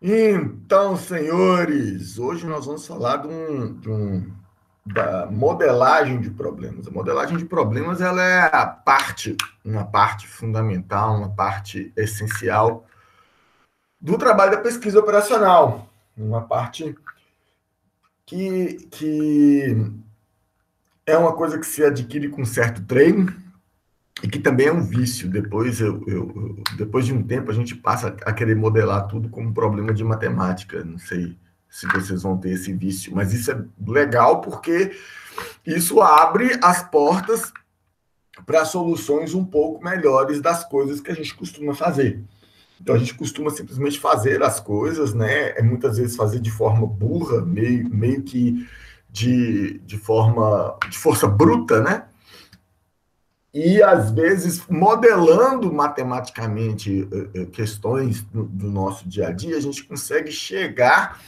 Então, senhores, hoje nós vamos falar da modelagem de problemas. A modelagem de problemas ela é uma parte fundamental, uma parte essencial do trabalho da pesquisa operacional, uma parte que é uma coisa que se adquire com certo treino e que também é um vício. Depois de um tempo, a gente passa a querer modelar tudo como um problema de matemática. Não sei se vocês vão ter esse vício, mas isso é legal porque isso abre as portas para soluções um pouco melhores das coisas que a gente costuma fazer. Então a gente costuma simplesmente fazer as coisas, né? Muitas vezes fazer de forma burra, meio que de força bruta, né? E, às vezes, modelando matematicamente questões do nosso dia a dia, a gente consegue chegar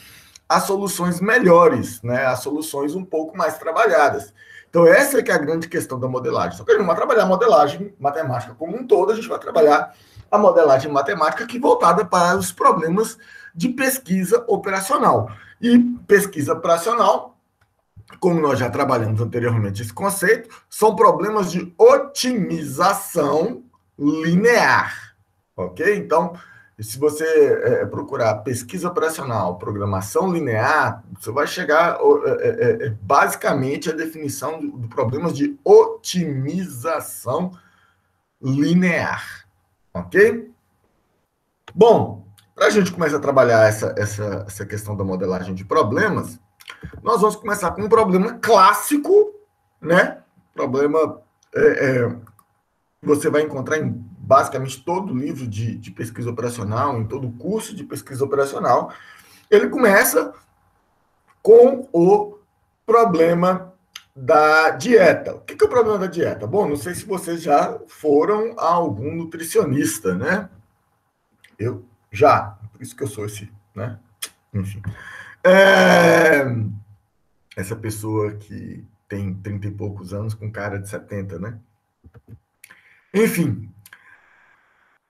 a soluções melhores, né? A soluções um pouco mais trabalhadas. Então, essa é que é a grande questão da modelagem. Só que a gente não vai trabalhar a modelagem matemática como um todo, a gente vai trabalhar a modelagem matemática que é voltada para os problemas de pesquisa operacional. E pesquisa operacional, como nós já trabalhamos anteriormente esse conceito, são problemas de otimização linear, ok? Então, se você procurar pesquisa operacional, programação linear, você vai chegar basicamente à definição de problemas de otimização linear, ok? Bom, para a gente começar a trabalhar essa questão da modelagem de problemas, nós vamos começar com um problema clássico, né? Problema você vai encontrar em basicamente todo livro de pesquisa operacional, em todo curso de pesquisa operacional. Ele começa com o problema da dieta. O que é o problema da dieta? Bom, não sei se vocês já foram a algum nutricionista, né? Eu já, por isso que eu sou esse, né? Enfim. É, essa pessoa que tem 30 e poucos anos com cara de 70, né? Enfim,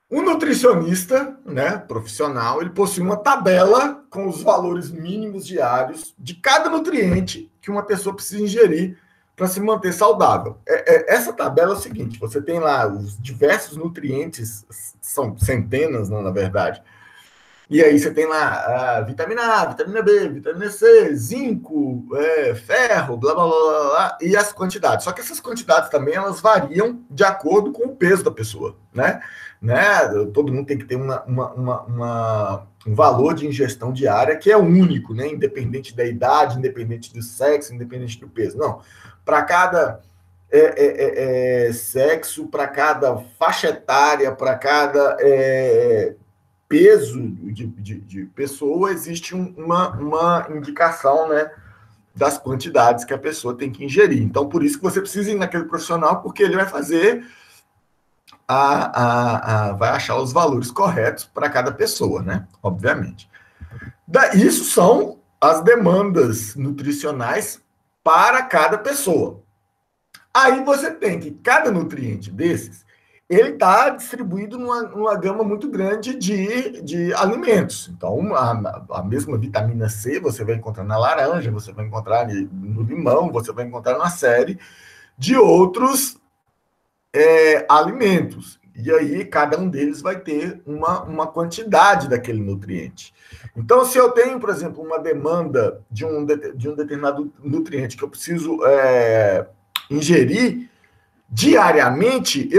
um nutricionista, né, profissional, ele possui uma tabela com os valores mínimos diários de cada nutriente que uma pessoa precisa ingerir para se manter saudável. Essa tabela é o seguinte: você tem lá os diversos nutrientes, são centenas, não, na verdade, e aí você tem lá a vitamina A, vitamina B, vitamina C, zinco, ferro, blá, blá, blá, blá, blá, e as quantidades. Só que essas quantidades também elas variam de acordo com o peso da pessoa, né? Todo mundo tem que ter um valor de ingestão diária que é único, né? Independente da idade, independente do sexo, independente do peso. Não. Para cada sexo, para cada faixa etária, para cada peso de pessoa, existe uma indicação, né, das quantidades que a pessoa tem que ingerir. Então, por isso que você precisa ir naquele profissional, porque ele vai fazer vai achar os valores corretos para cada pessoa, né? Obviamente. Isso são as demandas nutricionais para cada pessoa. Aí você tem que cada nutriente desses ele está distribuído numa gama muito grande de alimentos. Então, a mesma vitamina C você vai encontrar na laranja, você vai encontrar no limão, você vai encontrar numa série de outros alimentos. E aí, cada um deles vai ter uma quantidade daquele nutriente. Então, se eu tenho, por exemplo, uma demanda de um determinado nutriente que eu preciso ingerir, diariamente,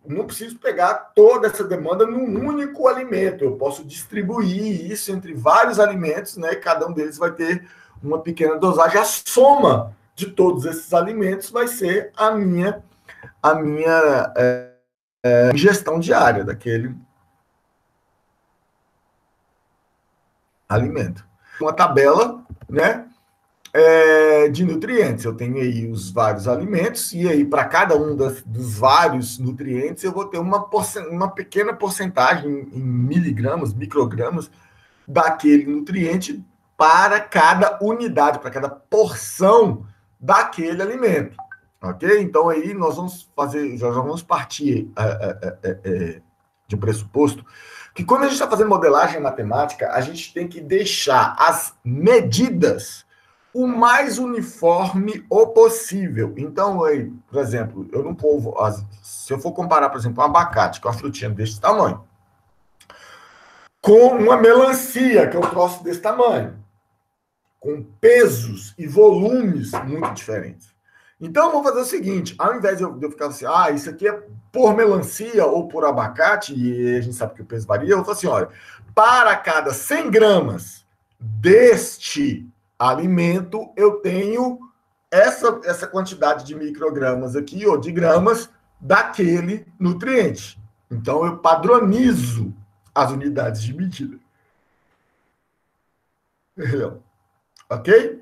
não preciso pegar toda essa demanda num único alimento. Eu posso distribuir isso entre vários alimentos, né? Cada um deles vai ter uma pequena dosagem. A soma de todos esses alimentos vai ser a minha ingestão diária daquele alimento. Uma tabela, né? De nutrientes. Eu tenho aí os vários alimentos, e aí, para cada um dos vários nutrientes, eu vou ter uma pequena porcentagem em miligramas, microgramas, daquele nutriente para cada unidade, para cada porção daquele alimento. Ok? Então, aí nós vamos fazer, já vamos partir de pressuposto que quando a gente está fazendo modelagem matemática, a gente tem que deixar as medidas o mais uniforme o possível. Então, aí, por exemplo, eu não vou, se eu for comparar, por exemplo, um abacate, que é uma frutinha desse tamanho, com uma melancia, que é um troço desse tamanho, com pesos e volumes muito diferentes. Então, eu vou fazer o seguinte, ao invés de eu ficar assim, isso aqui é por melancia ou por abacate, e a gente sabe que o peso varia, eu vou falar assim, olha, para cada 100 gramas deste alimento, eu tenho essa quantidade de microgramas aqui, ou de gramas, daquele nutriente. Então, eu padronizo as unidades de medida. Ok?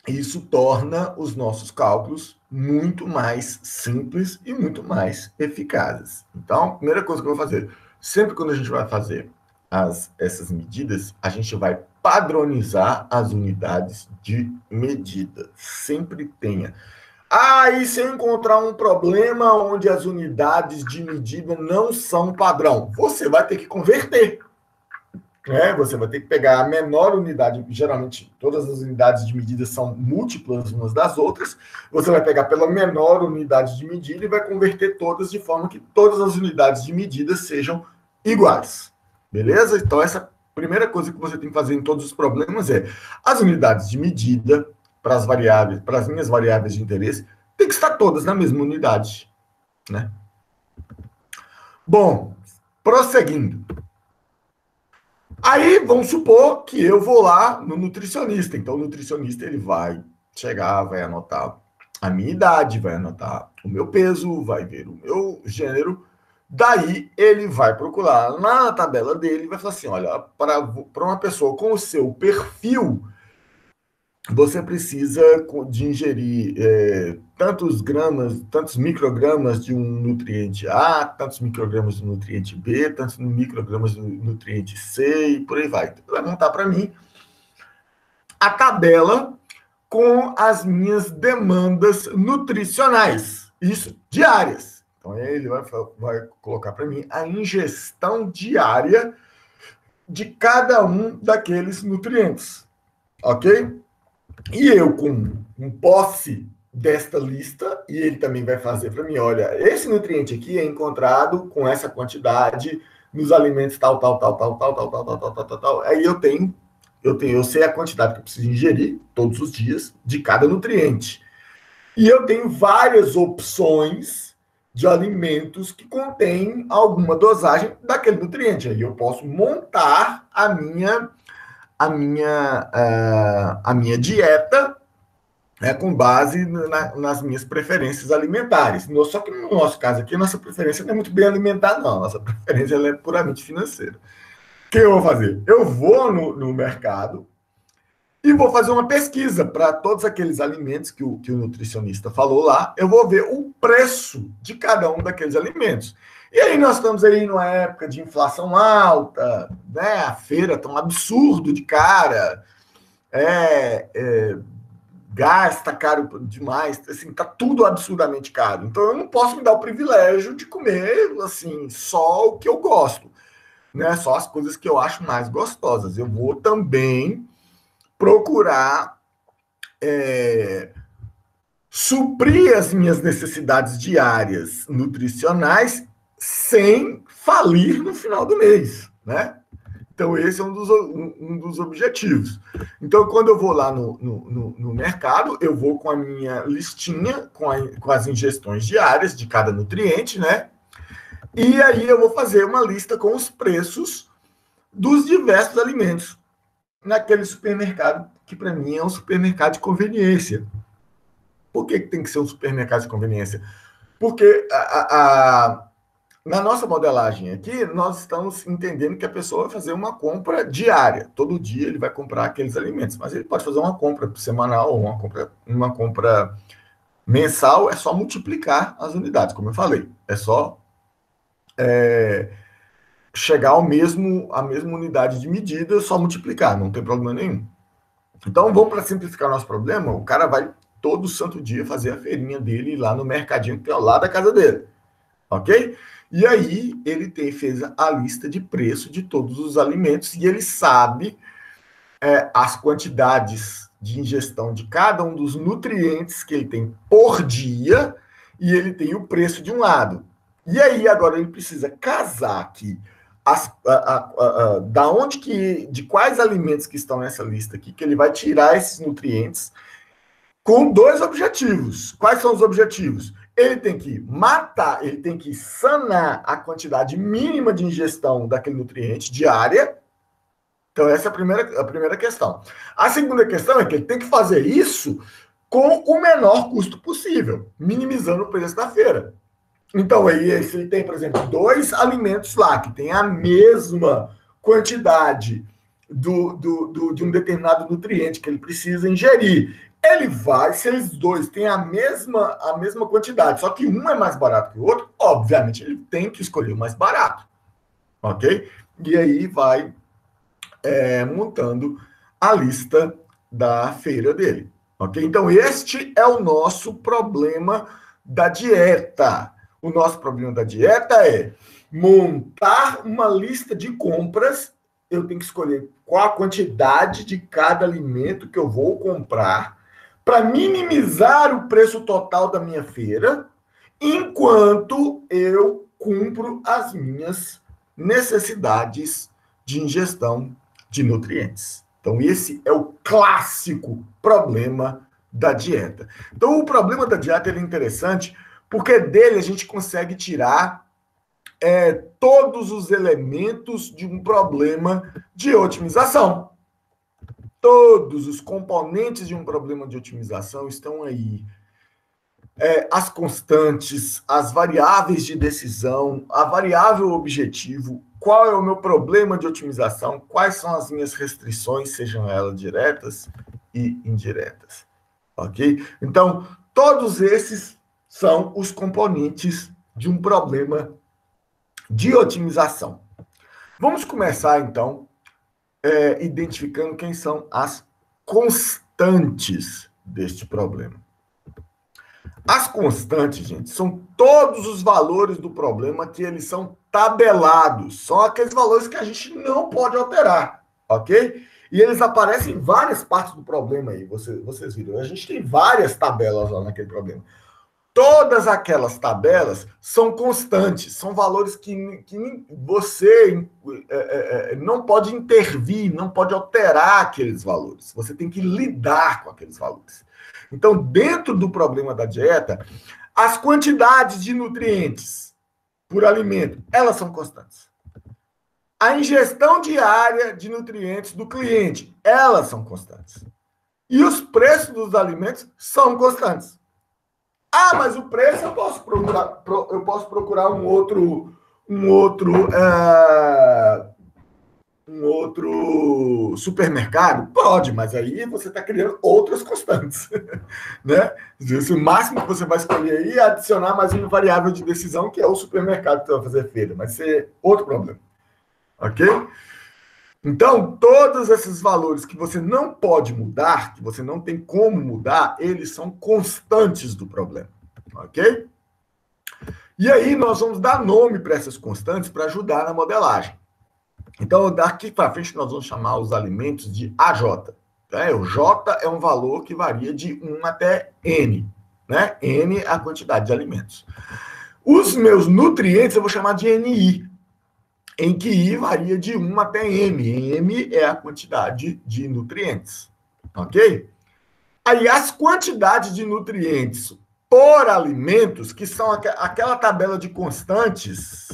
Isso torna os nossos cálculos muito mais simples e muito mais eficazes. Então, a primeira coisa que eu vou fazer, sempre quando a gente vai fazer essas medidas, a gente vai padronizar as unidades de medida. Sempre tenha. E se eu encontrar um problema onde as unidades de medida não são padrão, você vai ter que converter. Você vai ter que pegar a menor unidade, geralmente todas as unidades de medida são múltiplas umas das outras, você vai pegar pela menor unidade de medida e vai converter todas de forma que todas as unidades de medida sejam iguais. Beleza? Então, essa primeira coisa que você tem que fazer em todos os problemas é as unidades de medida para as variáveis, para as minhas variáveis de interesse, tem que estar todas na mesma unidade, né? Bom, prosseguindo. Aí, vamos supor que eu vou lá no nutricionista. Então, o nutricionista ele vai chegar, vai anotar a minha idade, vai anotar o meu peso, vai ver o meu gênero. Daí, ele vai procurar na tabela dele e vai falar assim, olha, para uma pessoa com o seu perfil, você precisa de ingerir tantos microgramas de um nutriente A, tantos microgramas do nutriente B, tantos microgramas do nutriente C e por aí vai. Então, vai montar para mim a tabela com as minhas demandas nutricionais, isso diárias. Então, ele vai colocar para mim a ingestão diária de cada um daqueles nutrientes, ok? E eu, com posse desta lista, e ele também vai fazer para mim, olha, esse nutriente aqui é encontrado com essa quantidade nos alimentos tal. Aí eu sei a quantidade que eu preciso ingerir todos os dias de cada nutriente. E eu tenho várias opções de alimentos que contêm alguma dosagem daquele nutriente. Aí eu posso montar a minha dieta com base nas minhas preferências alimentares. Só que no nosso caso aqui, nossa preferência não é muito bem alimentar, não. Nossa preferência ela é puramente financeira. O que eu vou fazer? Eu vou no mercado e vou fazer uma pesquisa para todos aqueles alimentos que o nutricionista falou lá. Eu vou ver o preço de cada um daqueles alimentos. E aí nós estamos aí numa época de inflação alta, né? A feira está um absurdo de cara, gás está caro demais, assim, está tudo absurdamente caro. Então eu não posso me dar o privilégio de comer assim só o que eu gosto, né? Só as coisas que eu acho mais gostosas. Eu vou também procurar suprir as minhas necessidades diárias nutricionais sem falir no final do mês, né? Então, esse é um dos objetivos. Então, quando eu vou lá no mercado, eu vou com a minha listinha, com as ingestões diárias de cada nutriente, né? E aí eu vou fazer uma lista com os preços dos diversos alimentos naquele supermercado, que para mim é um supermercado de conveniência. Por que tem que ser um supermercado de conveniência? Porque na nossa modelagem aqui, nós estamos entendendo que a pessoa vai fazer uma compra diária. Todo dia ele vai comprar aqueles alimentos, mas ele pode fazer uma compra semanal ou uma compra mensal, é só multiplicar as unidades, como eu falei. É só chegar à mesma unidade de medida, só multiplicar, não tem problema nenhum. Então, vamos para simplificar nosso problema, o cara vai todo santo dia fazer a feirinha dele lá no mercadinho que é ao lado da casa dele, ok? E aí ele fez a lista de preço de todos os alimentos e ele sabe as quantidades de ingestão de cada um dos nutrientes que ele tem por dia e ele tem o preço de um lado. E aí agora ele precisa casar aqui da onde de quais alimentos que estão nessa lista aqui que ele vai tirar esses nutrientes com dois objetivos. Quais são os objetivos? Ele tem que matar, ele tem que sanar a quantidade mínima de ingestão daquele nutriente diária. Então, essa é a primeira questão. A segunda questão é que ele tem que fazer isso com o menor custo possível, minimizando o preço da feira. Então, aí, se ele tem, por exemplo, 2 alimentos lá que tem a mesma quantidade de um determinado nutriente que ele precisa ingerir, ele vai, se eles dois têm a mesma quantidade, só que um é mais barato que o outro, obviamente ele tem que escolher o mais barato, ok? E aí vai montando a lista da feira dele, ok? Então, este é o nosso problema da dieta. O nosso problema da dieta é montar uma lista de compras. Eu tenho que escolher qual a quantidade de cada alimento que eu vou comprar para minimizar o preço total da minha feira, enquanto eu cumpro as minhas necessidades de ingestão de nutrientes. Então, esse é o clássico problema da dieta. Então, o problema da dieta é interessante porque dele a gente consegue tirar todos os elementos de um problema de otimização. Todos os componentes de um problema de otimização estão aí. As constantes, as variáveis de decisão, a variável objetivo, qual é o meu problema de otimização, quais são as minhas restrições, sejam elas diretas e indiretas. Ok? Então, todos esses são os componentes de um problema de otimização. Vamos começar, então, identificando quem são as constantes deste problema. As constantes, gente, são todos os valores do problema que eles são tabelados. São aqueles valores que a gente não pode alterar, ok? E eles aparecem em várias partes do problema aí, vocês viram. A gente tem várias tabelas lá naquele problema. Todas aquelas tabelas são constantes, são valores que você não pode intervir, não pode alterar aqueles valores. Você tem que lidar com aqueles valores. Então, dentro do problema da dieta, as quantidades de nutrientes por alimento, elas são constantes. A ingestão diária de nutrientes do cliente, elas são constantes. E os preços dos alimentos são constantes. Ah, mas o preço eu posso procurar um outro supermercado? Pode, mas aí você está criando outras constantes, né? O máximo que você vai escolher aí é adicionar mais uma variável de decisão, que é o supermercado que você vai fazer feira, mas isso é outro problema, ok? Então, todos esses valores que você não pode mudar, que você não tem como mudar, eles são constantes do problema, ok? E aí nós vamos dar nome para essas constantes para ajudar na modelagem. Então, daqui para frente nós vamos chamar os alimentos de AJ. O J é um valor que varia de 1 até N, né? N é a quantidade de alimentos. Os meus nutrientes eu vou chamar de NI, em que I varia de 1 até M. M é a quantidade de nutrientes, ok? Aí, as quantidades de nutrientes por alimentos, que são aquela tabela de constantes,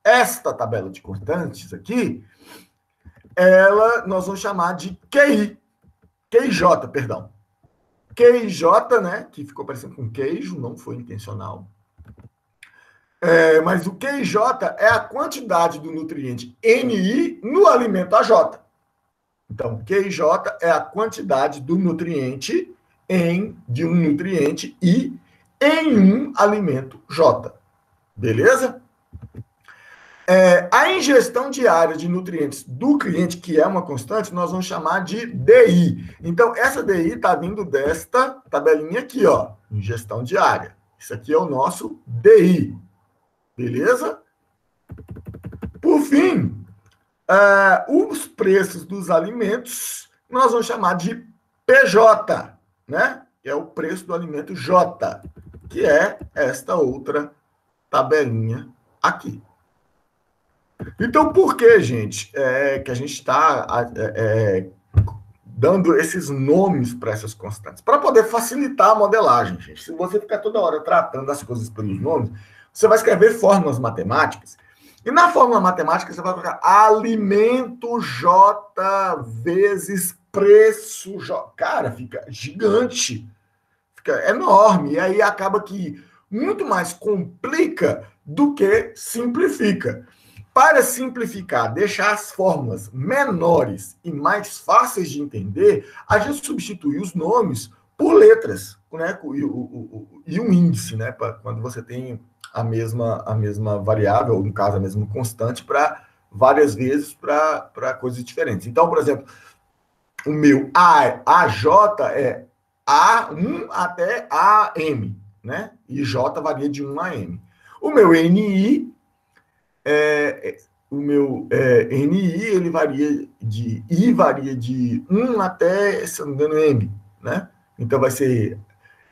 esta tabela de constantes aqui, nós vamos chamar de QI, QIJ, perdão. QIJ, né, que ficou parecendo com queijo, não foi intencional. Mas o QIJ é a quantidade do nutriente NI no alimento AJ. Então, QIJ é a quantidade do nutriente de um nutriente I em um alimento J. Beleza? A ingestão diária de nutrientes do cliente, que é uma constante, nós vamos chamar de DI. Então, essa DI está vindo desta tabelinha aqui, ó, ingestão diária. Isso aqui é o nosso DI. Beleza? Por fim, os preços dos alimentos nós vamos chamar de PJ, né? Que é o preço do alimento J, que é esta outra tabelinha aqui. Então, por que, gente, que a gente está dando esses nomes para essas constantes? Para poder facilitar a modelagem, gente. Se você ficar toda hora tratando as coisas pelos nomes, você vai escrever fórmulas matemáticas, e na fórmula matemática você vai colocar alimento J vezes preço J. Cara, fica gigante, fica enorme, e aí acaba que muito mais complica do que simplifica. Para simplificar, deixar as fórmulas menores e mais fáceis de entender, a gente substitui os nomes por letras, né? E um índice, né? Quando você tem a mesma variável, ou no caso, a mesma constante, para várias vezes para coisas diferentes. Então, por exemplo, o meu AJ é A1 até AM, né? E J varia de 1 a M. O meu NI NI, ele varia de 1 até, se não me engano, M, né? Então vai ser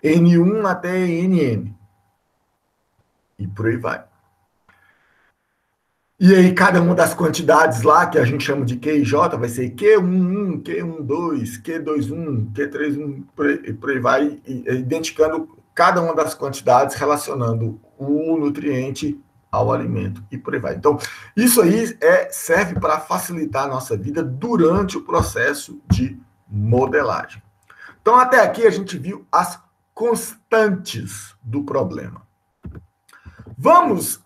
N1 até NM. E por aí vai. E aí, cada uma das quantidades lá, que a gente chama de Q e J, vai ser Q11, Q12, Q21, Q31, por aí vai, identificando cada uma das quantidades, relacionando o nutriente ao alimento e por aí vai. Então, isso aí serve para facilitar a nossa vida durante o processo de modelagem. Então, até aqui a gente viu as constantes do problema. Vamos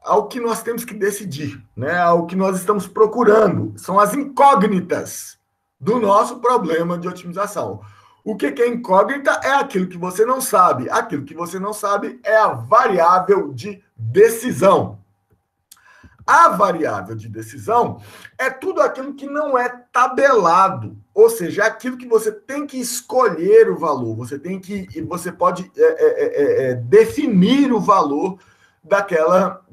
ao que nós temos que decidir, né? Ao que nós estamos procurando. São as incógnitas do nosso problema de otimização. O que é incógnita é aquilo que você não sabe. Aquilo que você não sabe é a variável de decisão. A variável de decisão é tudo aquilo que não é tabelado, ou seja, é aquilo que você tem que escolher o valor, você pode definir o valor daquela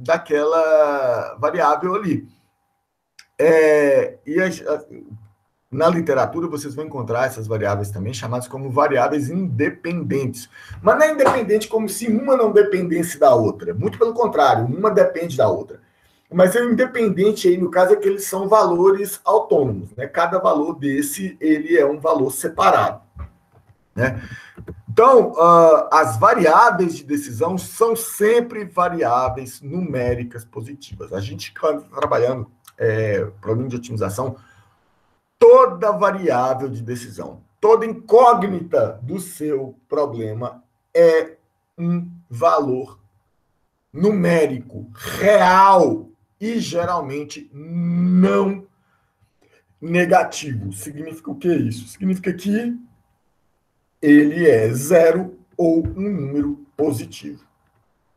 variável ali. Na literatura, vocês vão encontrar essas variáveis também, chamadas como variáveis independentes. Mas não é independente como se uma não dependesse da outra. Muito pelo contrário, uma depende da outra. Mas o independente aí, no caso, é que eles são valores autônomos, né? Cada valor desse, ele é um valor separado, né? Então, as variáveis de decisão são sempre variáveis numéricas positivas. A gente, quando está trabalhando problema de otimização, toda variável de decisão, toda incógnita do seu problema é um valor numérico real e geralmente não negativo. Significa o que isso? Significa que ele é zero ou um número positivo.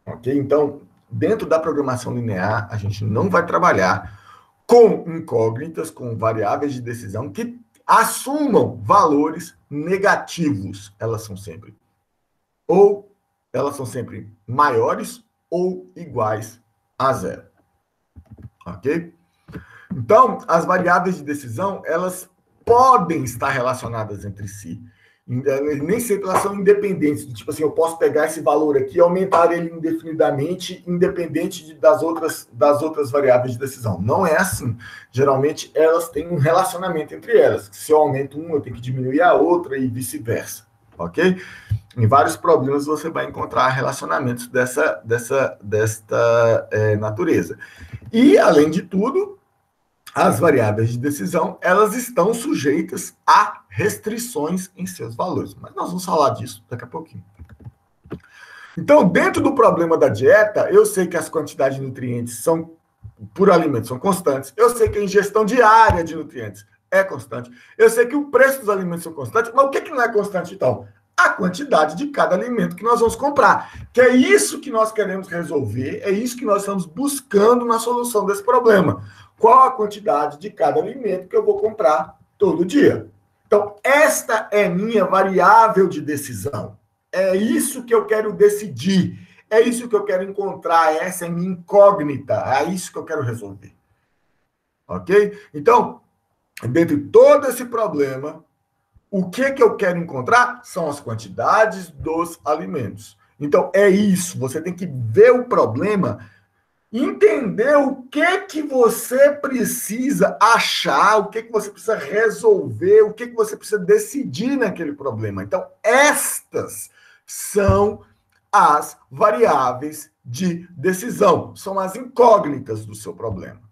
Ok? Então, dentro da programação linear, a gente não vai trabalhar com incógnitas, com variáveis de decisão que assumam valores negativos. Elas são sempre maiores ou iguais a zero. Ok? Então, as variáveis de decisão, elas podem estar relacionadas entre si. Nem sempre elas são independentes. Tipo assim, eu posso pegar esse valor aqui e aumentar ele indefinidamente, independente das outras variáveis de decisão. Não é assim. Geralmente, elas têm um relacionamento entre elas. Se eu aumento uma, eu tenho que diminuir a outra e vice-versa. Ok? Em vários problemas você vai encontrar relacionamentos desta natureza. E, além de tudo, as variáveis de decisão, elas estão sujeitas a restrições em seus valores. Mas nós vamos falar disso daqui a pouquinho. Então, dentro do problema da dieta, eu sei que as quantidades de nutrientes por alimento são constantes. Eu sei que a ingestão diária de nutrientes é constante. Eu sei que o preço dos alimentos são constantes. Mas o que não é constante, então? A quantidade de cada alimento que nós vamos comprar. Que é isso que nós queremos resolver, é isso que nós estamos buscando na solução desse problema. Qual a quantidade de cada alimento que eu vou comprar todo dia? Então, esta é minha variável de decisão. É isso que eu quero decidir. É isso que eu quero encontrar, essa é minha incógnita, é isso que eu quero resolver. Ok? Então, dentro de todo esse problema, o que eu quero encontrar são as quantidades dos alimentos. Então, é isso, você tem que ver o problema, entender o que você precisa achar, o que você precisa resolver, o que você precisa decidir naquele problema. Então, estas são as variáveis de decisão, são as incógnitas do seu problema.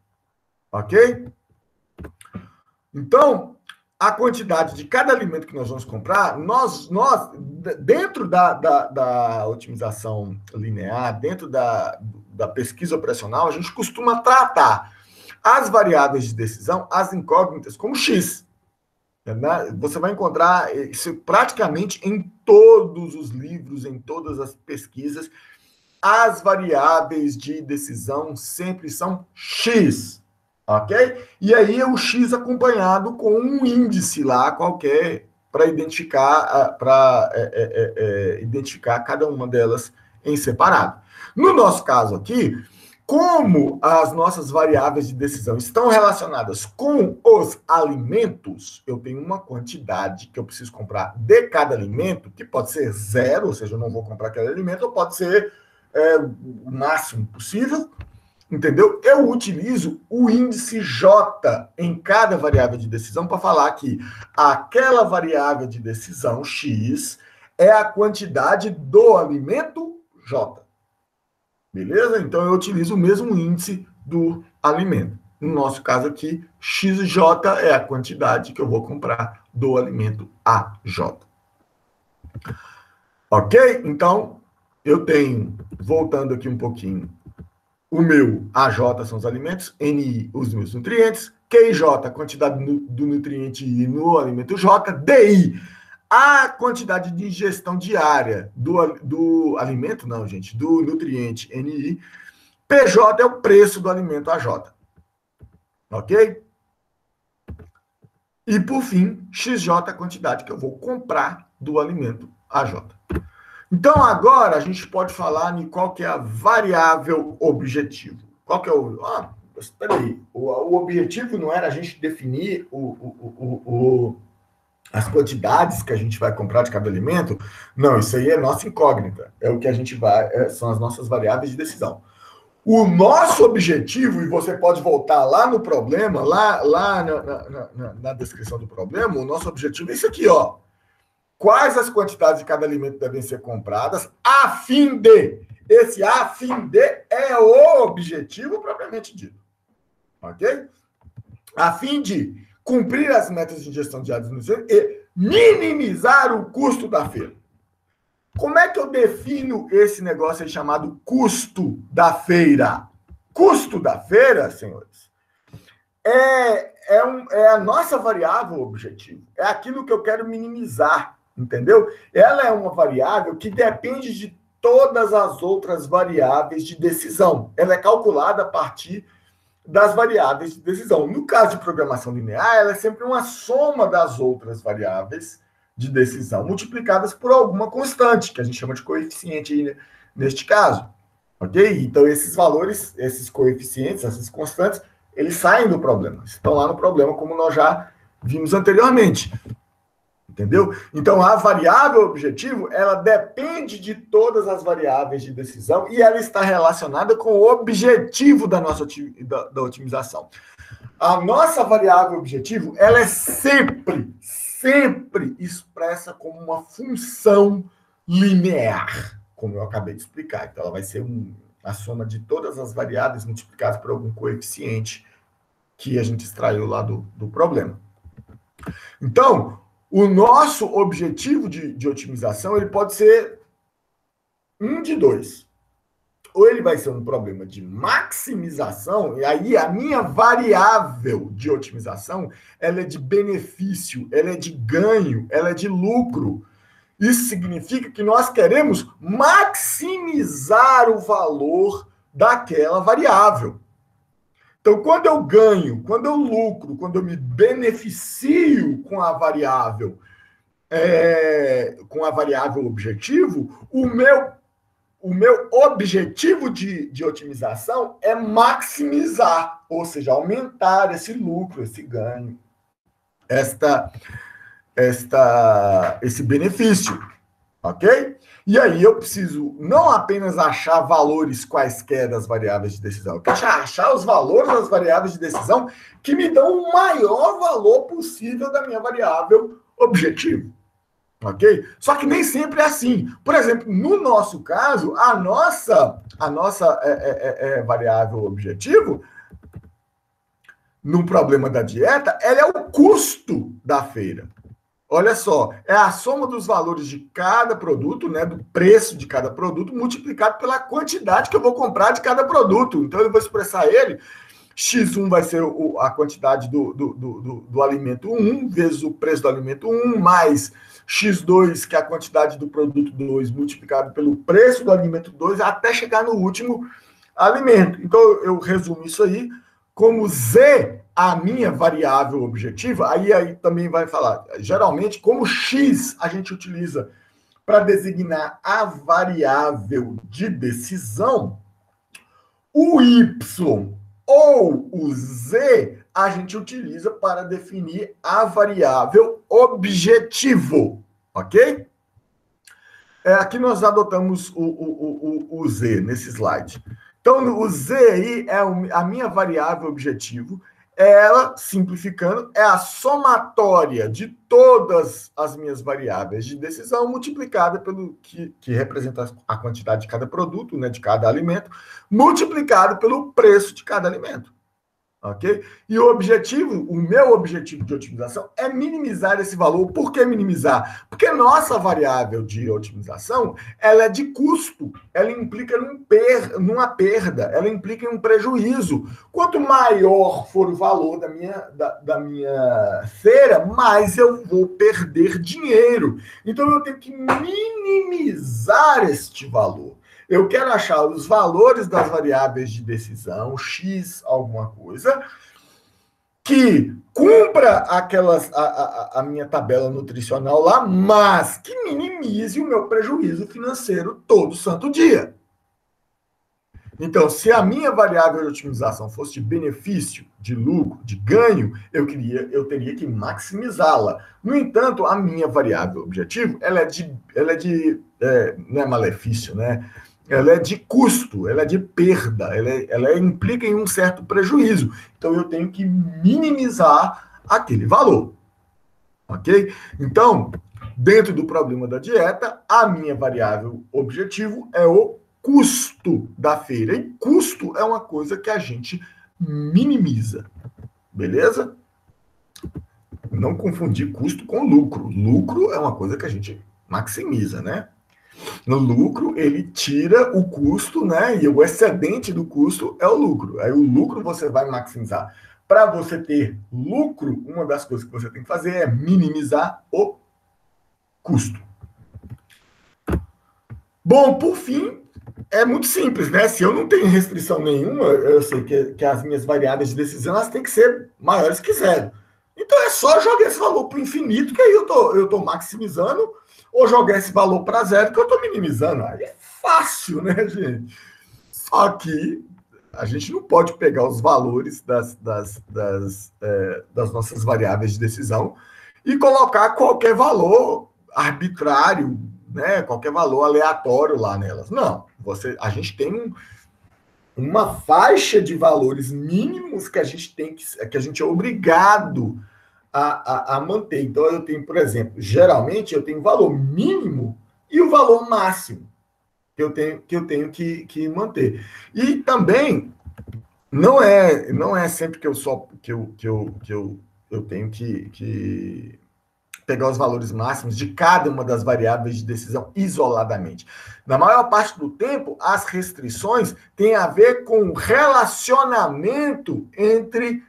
Ok? Então, a quantidade de cada alimento que nós vamos comprar, nós dentro da otimização linear, dentro da pesquisa operacional, a gente costuma tratar as variáveis de decisão, as incógnitas, como X. Né? Você vai encontrar isso praticamente em todos os livros, em todas as pesquisas. As variáveis de decisão sempre são X. Ok? E aí o X acompanhado com um índice lá qualquer para identificar, identificar cada uma delas em separado. No nosso caso aqui, como as nossas variáveis de decisão estão relacionadas com os alimentos, eu tenho uma quantidade que eu preciso comprar de cada alimento, que pode ser zero, ou seja, eu não vou comprar aquele alimento, ou pode ser o máximo possível. Entendeu? Eu utilizo o índice J em cada variável de decisão para falar que aquela variável de decisão, X, é a quantidade do alimento J. Beleza? Então, eu utilizo o mesmo índice do alimento. No nosso caso aqui, XJ é a quantidade que eu vou comprar do alimento AJ. Ok? Então, eu tenho, voltando aqui um pouquinho, o meu AJ são os alimentos, NI os meus nutrientes, QJ, a quantidade do nutriente I no alimento J, DI, a quantidade de ingestão diária do alimento, não, gente, do nutriente NI, PJ é o preço do alimento AJ. Ok? E, por fim, XJ, a quantidade que eu vou comprar do alimento AJ. Então, agora, a gente pode falar em qual que é a variável objetivo. Qual que é o... espera aí. O objetivo não era a gente definir as quantidades que a gente vai comprar de cada alimento? Não, isso aí é nossa incógnita. É o que a gente vai... são as nossas variáveis de decisão. O nosso objetivo, e você pode voltar lá no problema, lá na descrição do problema, o nosso objetivo é isso aqui, ó. Quais as quantidades de cada alimento devem ser compradas a fim de... Esse a fim de é o objetivo propriamente dito. Ok? A fim de cumprir as metas de ingestão diária de nutrientes e minimizar o custo da feira. Como é que eu defino esse negócio aí chamado custo da feira? Custo da feira, senhores, é a nossa variável objetivo. É aquilo que eu quero minimizar. Entendeu? Ela é uma variável que depende de todas as outras variáveis de decisão. Ela é calculada a partir das variáveis de decisão. No caso de programação linear, ela é sempre uma soma das outras variáveis de decisão multiplicadas por alguma constante, que a gente chama de coeficiente aí, neste caso. Ok? Então, esses valores, esses coeficientes, essas constantes, eles saem do problema. Estão lá no problema, como nós já vimos anteriormente. Entendeu? Então, a variável objetivo, ela depende de todas as variáveis de decisão e ela está relacionada com o objetivo da nossa da otimização. A nossa variável objetivo, ela é sempre expressa como uma função linear, como eu acabei de explicar. Então, ela vai ser a soma de todas as variáveis multiplicadas por algum coeficiente que a gente extraiu lá do problema. Então, o nosso objetivo de otimização, ele pode ser um de dois. Ou ele vai ser um problema de maximização, e aí a minha variável de otimização, ela é de benefício, ela é de ganho, ela é de lucro. Isso significa que nós queremos maximizar o valor daquela variável. Então, quando eu ganho, quando eu lucro, quando eu me beneficio com a variável objetivo, o meu o meu objetivo de otimização é maximizar, ou seja, aumentar esse lucro, esse ganho, esse benefício, ok? E aí eu preciso não apenas achar valores quaisquer das variáveis de decisão, eu quero achar os valores das variáveis de decisão que me dão o maior valor possível da minha variável objetivo. Ok? Só que nem sempre é assim. Por exemplo, no nosso caso, a nossa variável objetivo, no problema da dieta, ela é o custo da feira. Olha só, é a soma dos valores de cada produto, né, do preço de cada produto, multiplicado pela quantidade que eu vou comprar de cada produto. Então, eu vou expressar ele, X1 vai ser a quantidade do alimento 1, vezes o preço do alimento 1, mais X2, que é a quantidade do produto 2, multiplicado pelo preço do alimento 2, até chegar no último alimento. Então, eu resumo isso aí como Z, a minha variável objetiva, aí também vai falar, geralmente, como X a gente utiliza para designar a variável de decisão, o Y ou o Z a gente utiliza para definir a variável objetivo, ok? Aqui nós adotamos o Z nesse slide. Então, o Z aí é a minha variável objetivo. Ela, simplificando, é a somatória de todas as minhas variáveis de decisão multiplicada pelo que representa a quantidade de cada produto, né, de cada alimento, multiplicado pelo preço de cada alimento. Ok? E o meu objetivo de otimização é minimizar esse valor. Por que minimizar? Porque nossa variável de otimização, ela é de custo, ela implica numa perda, ela implica em um prejuízo. Quanto maior for o valor da minha feira, mais eu vou perder dinheiro. Então eu tenho que minimizar este valor. Eu quero achar os valores das variáveis de decisão, X alguma coisa, que cumpra a minha tabela nutricional lá, mas que minimize o meu prejuízo financeiro todo santo dia. Então, se a minha variável de otimização fosse de benefício, de lucro, de ganho, eu teria que maximizá-la. No entanto, a minha variável objetivo, não é malefício, né? Ela é de custo, ela é de perda, ela implica em um certo prejuízo. Então, eu tenho que minimizar aquele valor. Ok? Então, dentro do problema da dieta, a minha variável objetivo é o custo da feira. E custo é uma coisa que a gente minimiza. Beleza? Não confundir custo com lucro. Lucro é uma coisa que a gente maximiza, né? No lucro, ele tira o custo, né? E o excedente do custo é o lucro. Aí o lucro você vai maximizar. Para você ter lucro, uma das coisas que você tem que fazer é minimizar o custo. Bom, por fim, é muito simples, né? Se eu não tenho restrição nenhuma, eu sei que as minhas variáveis de decisão elas têm que ser maiores que zero. Então é só jogar esse valor para o infinito, que aí eu estou maximizando, ou jogar esse valor para zero, que eu estou minimizando. Aí é fácil, né, gente? Só que a gente não pode pegar os valores das nossas variáveis de decisão e colocar qualquer valor arbitrário, né? Qualquer valor aleatório lá nelas. Não. A gente tem uma faixa de valores mínimos que a gente é obrigado a manter. Então, eu tenho, por exemplo, geralmente eu tenho o valor mínimo e o valor máximo que eu tenho que manter. E também não é sempre que eu tenho que pegar os valores máximos de cada uma das variáveis de decisão isoladamente. Na maior parte do tempo, as restrições têm a ver com o relacionamento entre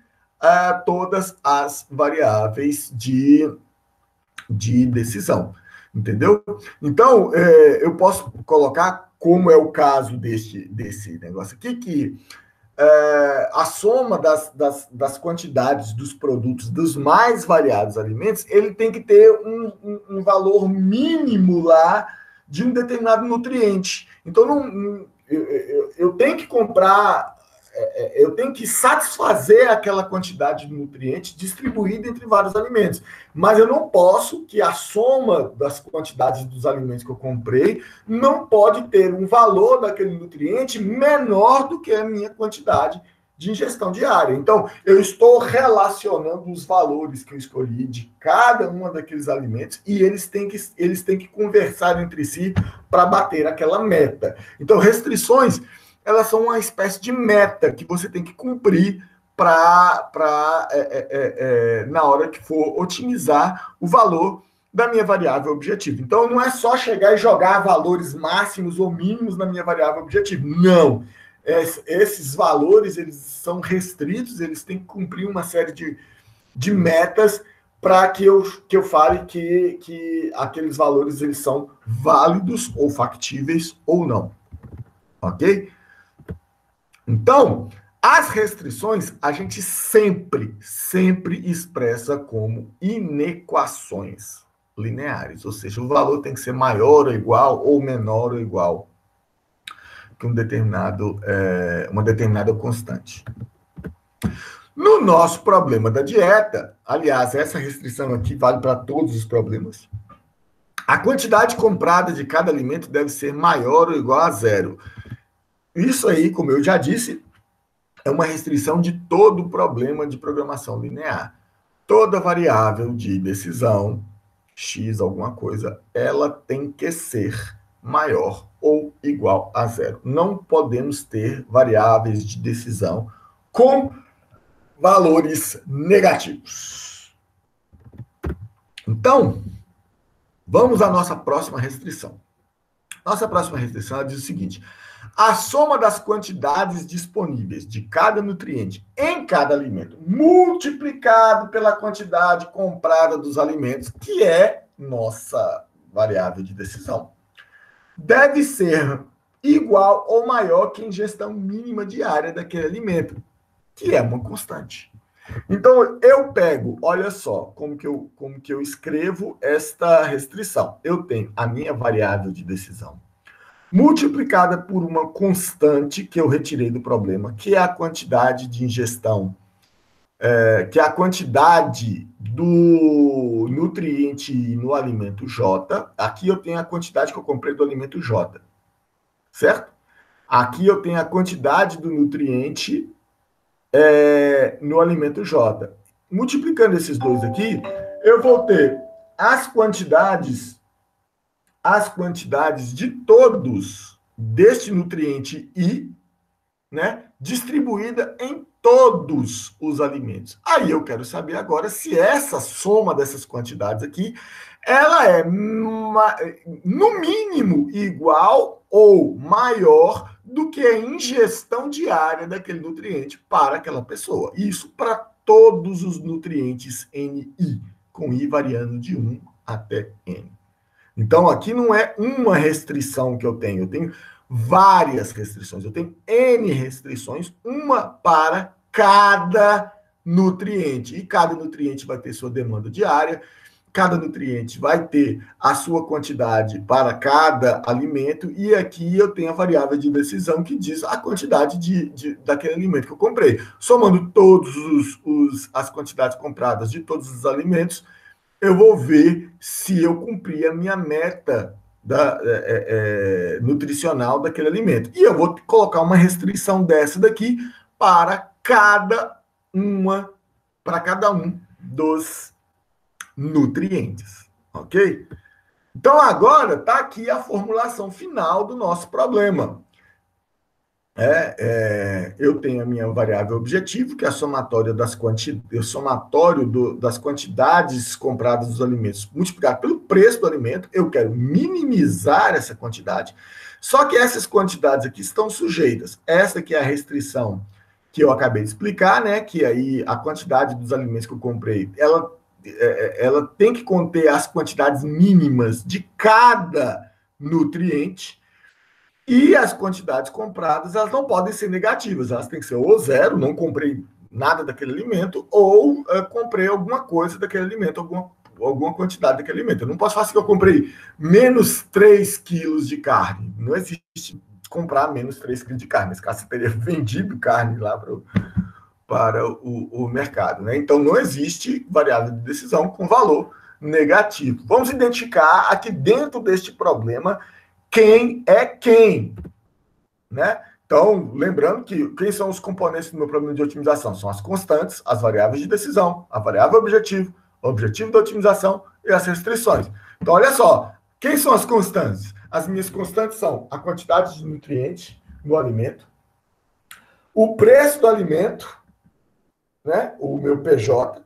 todas as variáveis de decisão. Entendeu? Então, eu posso colocar, como é o caso desse negócio aqui, que a soma das quantidades dos produtos dos mais variados alimentos, ele tem que ter um valor mínimo lá de um determinado nutriente. Então, eu tenho que comprar, eu tenho que satisfazer aquela quantidade de nutrientes distribuída entre vários alimentos. Mas eu não posso que a soma das quantidades dos alimentos que eu comprei não pode ter um valor daquele nutriente menor do que a minha quantidade de ingestão diária. Então, eu estou relacionando os valores que eu escolhi de cada um daqueles alimentos e eles têm que conversar entre si para bater aquela meta. Então, restrições, elas são uma espécie de meta que você tem que cumprir na hora que for otimizar o valor da minha variável objetivo. Então, não é só chegar e jogar valores máximos ou mínimos na minha variável objetivo. Não. Esses valores, eles são restritos, eles têm que cumprir uma série de metas para que eu fale que aqueles valores eles são válidos ou factíveis ou não. Ok? Então, as restrições a gente sempre expressa como inequações lineares, ou seja, o valor tem que ser maior ou igual ou menor ou igual que uma determinada constante. No nosso problema da dieta, aliás, essa restrição aqui vale para todos os problemas, a quantidade comprada de cada alimento deve ser maior ou igual a zero. Isso aí, como eu já disse, é uma restrição de todo problema de programação linear. Toda variável de decisão, x alguma coisa, ela tem que ser maior ou igual a zero. Não podemos ter variáveis de decisão com valores negativos. Então, vamos à nossa próxima restrição. Nossa próxima restrição ela diz o seguinte: a soma das quantidades disponíveis de cada nutriente em cada alimento, multiplicado pela quantidade comprada dos alimentos, que é nossa variável de decisão, deve ser igual ou maior que a ingestão mínima diária daquele alimento, que é uma constante. Então, eu pego, olha só, como que eu escrevo esta restrição. Eu tenho a minha variável de decisão multiplicada por uma constante que eu retirei do problema, que é a quantidade de ingestão, que é a quantidade do nutriente no alimento J. Aqui eu tenho a quantidade que eu comprei do alimento J, certo? Aqui eu tenho a quantidade do nutriente no alimento J. Multiplicando esses dois aqui, eu vou ter as quantidades de todos deste nutriente I, né, distribuída em todos os alimentos. Aí eu quero saber agora se essa soma dessas quantidades aqui, ela é no mínimo igual ou maior do que a ingestão diária daquele nutriente para aquela pessoa. Isso para todos os nutrientes NI, com I variando de 1 até N. Então, aqui não é uma restrição que eu tenho várias restrições, eu tenho N restrições, uma para cada nutriente. E cada nutriente vai ter sua demanda diária, cada nutriente vai ter a sua quantidade para cada alimento, e aqui eu tenho a variável de decisão que diz a quantidade daquele alimento que eu comprei. Somando todas as quantidades compradas de todos os alimentos, eu vou ver se eu cumpri a minha meta nutricional daquele alimento. E eu vou colocar uma restrição dessa daqui para cada um dos nutrientes, ok? Então, agora está aqui a formulação final do nosso problema. Eu tenho a minha variável objetivo, que é a somatório das quantidades compradas dos alimentos multiplicado pelo preço do alimento. Eu quero minimizar essa quantidade. Só que essas quantidades aqui estão sujeitas. Essa aqui é a restrição que eu acabei de explicar, né? Que aí a quantidade dos alimentos que eu comprei, ela tem que conter as quantidades mínimas de cada nutriente. E as quantidades compradas, elas não podem ser negativas, elas têm que ser ou zero, não comprei nada daquele alimento, ou comprei alguma coisa daquele alimento, alguma quantidade daquele alimento. Eu não posso falar assim que eu comprei menos 3 quilos de carne. Não existe comprar menos 3 quilos de carne. Nesse caso, você teria vendido carne lá para o mercado. Né? Então, não existe variável de decisão com valor negativo. Vamos identificar aqui dentro deste problema quem é quem. Né? Então, lembrando que quem são os componentes do meu problema de otimização? São as constantes, as variáveis de decisão, a variável objetivo, o objetivo da otimização e as restrições. Então, olha só, quem são as constantes? As minhas constantes são a quantidade de nutrientes no alimento, o preço do alimento, né, o meu PJ,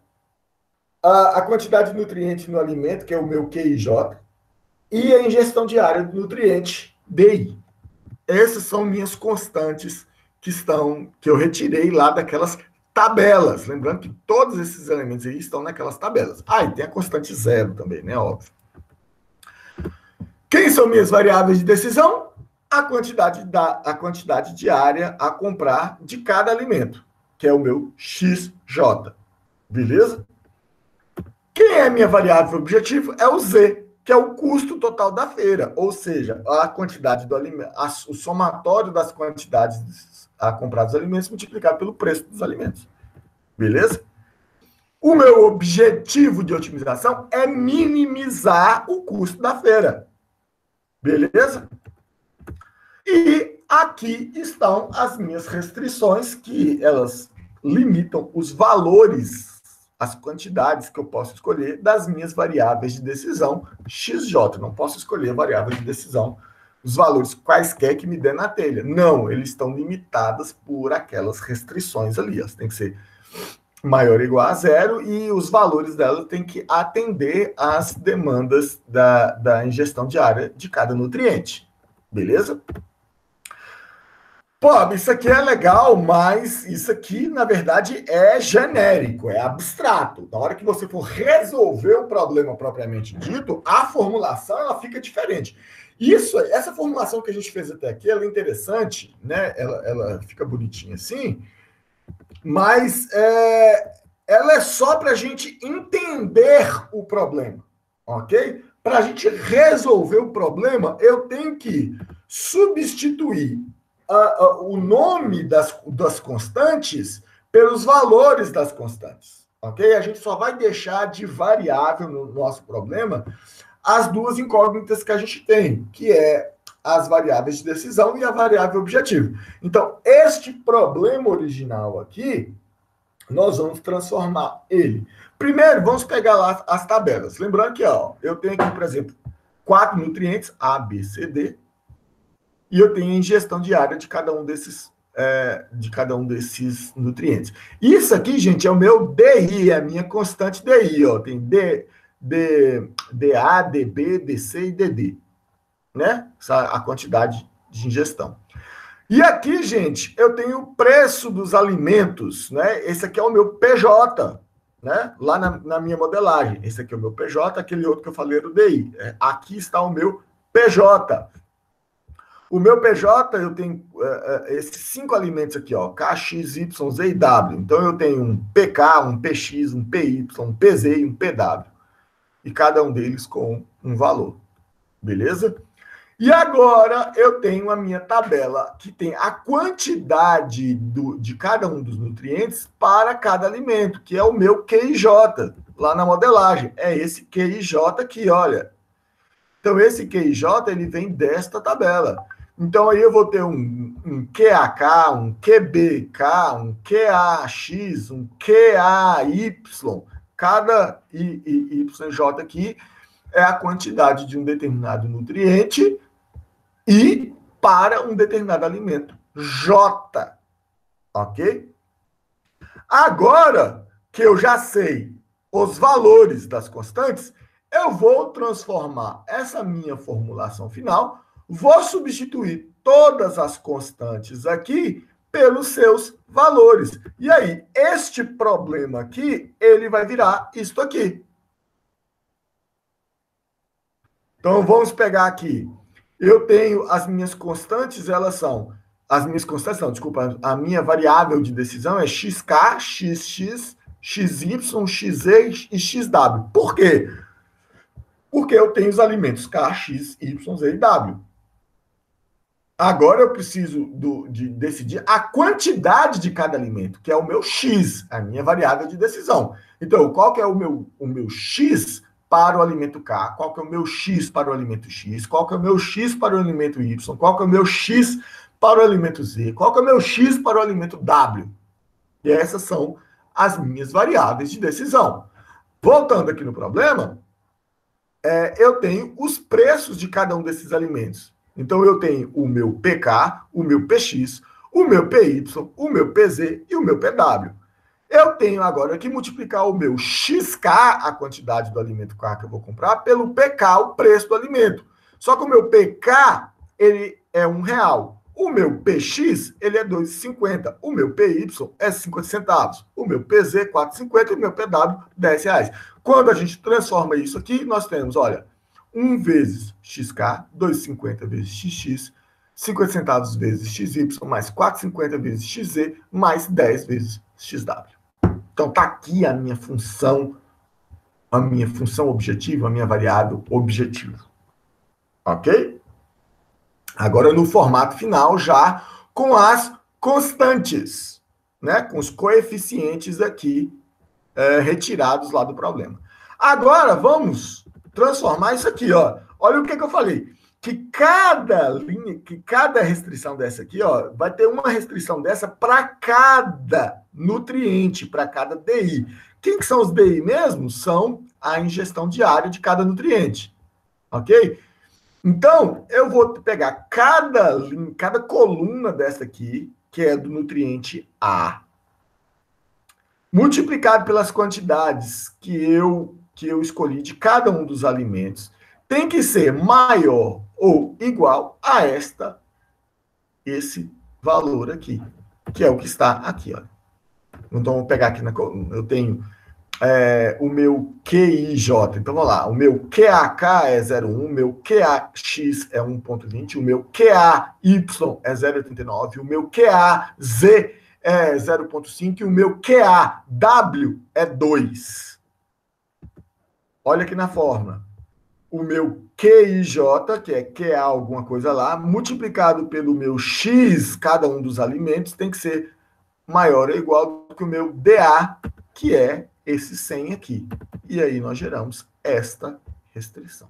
a quantidade de nutrientes no alimento, que é o meu QIJ, e a ingestão diária do nutriente, DI. Essas são minhas constantes que eu retirei lá daquelas tabelas. Lembrando que todos esses elementos aí estão naquelas tabelas. E tem a constante zero também, né? Óbvio. Quem são minhas variáveis de decisão? A quantidade diária a comprar de cada alimento, que é o meu XJ. Beleza? Quem é a minha variável objetivo? É o Z, que é o custo total da feira, ou seja, a quantidade do alimento, o somatório das quantidades a comprar dos alimentos multiplicado pelo preço dos alimentos. Beleza? O meu objetivo de otimização é minimizar o custo da feira. Beleza? E aqui estão as minhas restrições, que elas limitam os valores, as quantidades que eu posso escolher das minhas variáveis de decisão XJ. Não posso escolher variáveis de decisão, os valores quaisquer que me dê na telha. Não, eles estão limitados por aquelas restrições ali. Elas têm que ser maior ou igual a zero e os valores delas têm que atender às demandas da ingestão diária de cada nutriente. Beleza? Pô, isso aqui é legal, mas isso aqui, na verdade, é genérico, é abstrato. Na hora que você for resolver o problema propriamente dito, a formulação ela fica diferente. Essa formulação que a gente fez até aqui, ela é interessante, né? Ela fica bonitinha assim, mas ela é só para a gente entender o problema, ok? Para a gente resolver o problema, eu tenho que substituir o nome das constantes pelos valores das constantes, ok? A gente só vai deixar de variável no nosso problema as duas incógnitas que a gente tem, que é as variáveis de decisão e a variável objetivo. Então, este problema original aqui, nós vamos transformar ele. Primeiro, vamos pegar lá as tabelas. Lembrando que, eu tenho aqui, por exemplo, 4 nutrientes, A, B, C, D, e eu tenho a ingestão diária de cada um desses nutrientes. Isso aqui, gente, é o meu DI, é a minha constante DI. Tem DA, DB, DC e DD. Né? A quantidade de ingestão. E aqui, gente, eu tenho o preço dos alimentos. Né? Esse aqui é o meu PJ. Né? Lá na minha modelagem. Esse aqui é o meu PJ, aquele outro que eu falei era o DI. Aqui está o meu PJ. O meu PJ, eu tenho esses 5 alimentos aqui, K, X, Y, Z e W. Então, eu tenho um PK, um PX, um PY, um PZ e um PW. E cada um deles com um valor. Beleza? E agora, eu tenho a minha tabela, que tem a quantidade de cada um dos nutrientes para cada alimento, que é o meu QIJ, lá na modelagem. É esse QIJ aqui, olha. Então, esse QIJ, ele vem desta tabela. Então, aí eu vou ter um QAK, um QBK, um QAX, um QAY. Cada YJ aqui é a quantidade de um determinado nutriente e para um determinado alimento. J. Ok? Agora que eu já sei os valores das constantes, eu vou transformar essa minha formulação final. Vou substituir todas as constantes aqui pelos seus valores. E aí, este problema aqui, ele vai virar isto aqui. Então, vamos pegar aqui. Eu tenho as minhas constantes, elas são... a minha variável de decisão é XK, XX, XY, XZ e XW. Por quê? Porque eu tenho os alimentos K, X, Y, Z e W. Agora eu preciso de decidir a quantidade de cada alimento, que é o meu X, a minha variável de decisão. Então, qual que é o meu X para o alimento K? Qual que é o meu X para o alimento X? Qual que é o meu X para o alimento Y? Qual que é o meu X para o alimento Z? Qual que é o meu X para o alimento W? E essas são as minhas variáveis de decisão. Voltando aqui no problema, eu tenho os preços de cada um desses alimentos. Então, eu tenho o meu PK, o meu PX, o meu PY, o meu PZ e o meu PW. Eu tenho agora que multiplicar o meu XK, a quantidade do alimento K que eu vou comprar, pelo PK, o preço do alimento. Só que o meu PK, ele é R$1. O meu PX, ele é R$2,50. O meu PY é 50 centavos. O meu PZ, 4,50 e o meu PW, R$10. Quando a gente transforma isso aqui, nós temos, olha, 1 vezes XK, 2,50 vezes XX, 50 centavos vezes XY, mais 4,50 vezes XZ, mais 10 vezes XW. Então, está aqui a minha função objetiva, a minha variável objetivo. Ok? Agora, no formato final, já com as constantes, né? Com os coeficientes aqui retirados lá do problema. Agora, vamos transformar isso aqui, ó. Olha o que eu falei. Que cada restrição dessa aqui, ó, vai ter uma restrição dessa para cada nutriente, para cada DI. Quem que são os DI mesmo? São a ingestão diária de cada nutriente. Ok? Então, eu vou pegar cada coluna dessa aqui, que é do nutriente A, multiplicado pelas quantidades que eu escolhi de cada um dos alimentos, tem que ser maior ou igual a esse valor aqui, que é o que está aqui, ó. Então, vamos pegar aqui na coluna. Eu tenho o meu QIJ. Então, vamos lá. O meu QAK é 0,1, o meu QAX é 1,20, o meu QAY é 0,89, o meu QAZ é 0,5 e o meu QAW é 2. Olha aqui na fórmula. O meu QIJ, que é QA alguma coisa lá, multiplicado pelo meu X, cada um dos alimentos, tem que ser maior ou igual do que o meu DA, que é esse 100 aqui. E aí nós geramos esta restrição.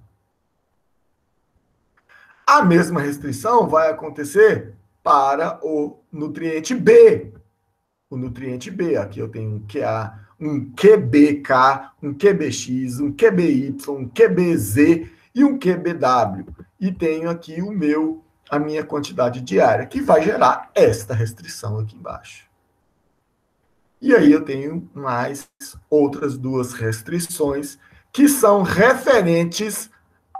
A mesma restrição vai acontecer para o nutriente B. O nutriente B, aqui eu tenho um QA, um QBK, um QBX, um QBY, um QBZ e um QBW. E tenho aqui a minha quantidade diária, que vai gerar esta restrição aqui embaixo. E aí eu tenho mais outras duas restrições que são referentes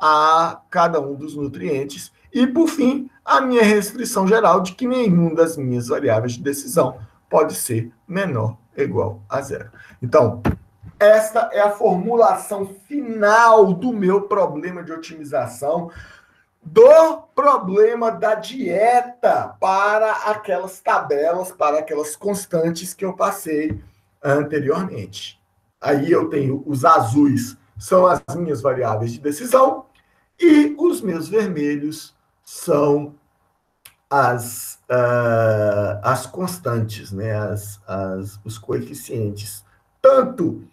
a cada um dos nutrientes. E, por fim, a minha restrição geral de que nenhuma das minhas variáveis de decisão pode ser menor ou igual a 0. Então, esta é a formulação final do meu problema de otimização, do problema da dieta para aquelas tabelas, para aquelas constantes que eu passei anteriormente. Aí eu tenho os azuis, são as minhas variáveis de decisão, e os meus vermelhos são as constantes, né? Os coeficientes, tanto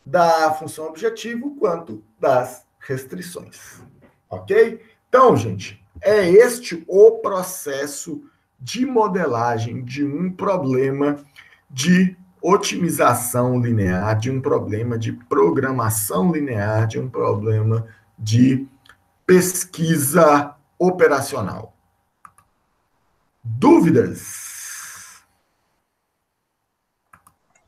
da função objetivo quanto das restrições. Ok? Então, gente, é este o processo de modelagem de um problema de otimização linear, de um problema de programação linear, de um problema de pesquisa operacional. Dúvidas?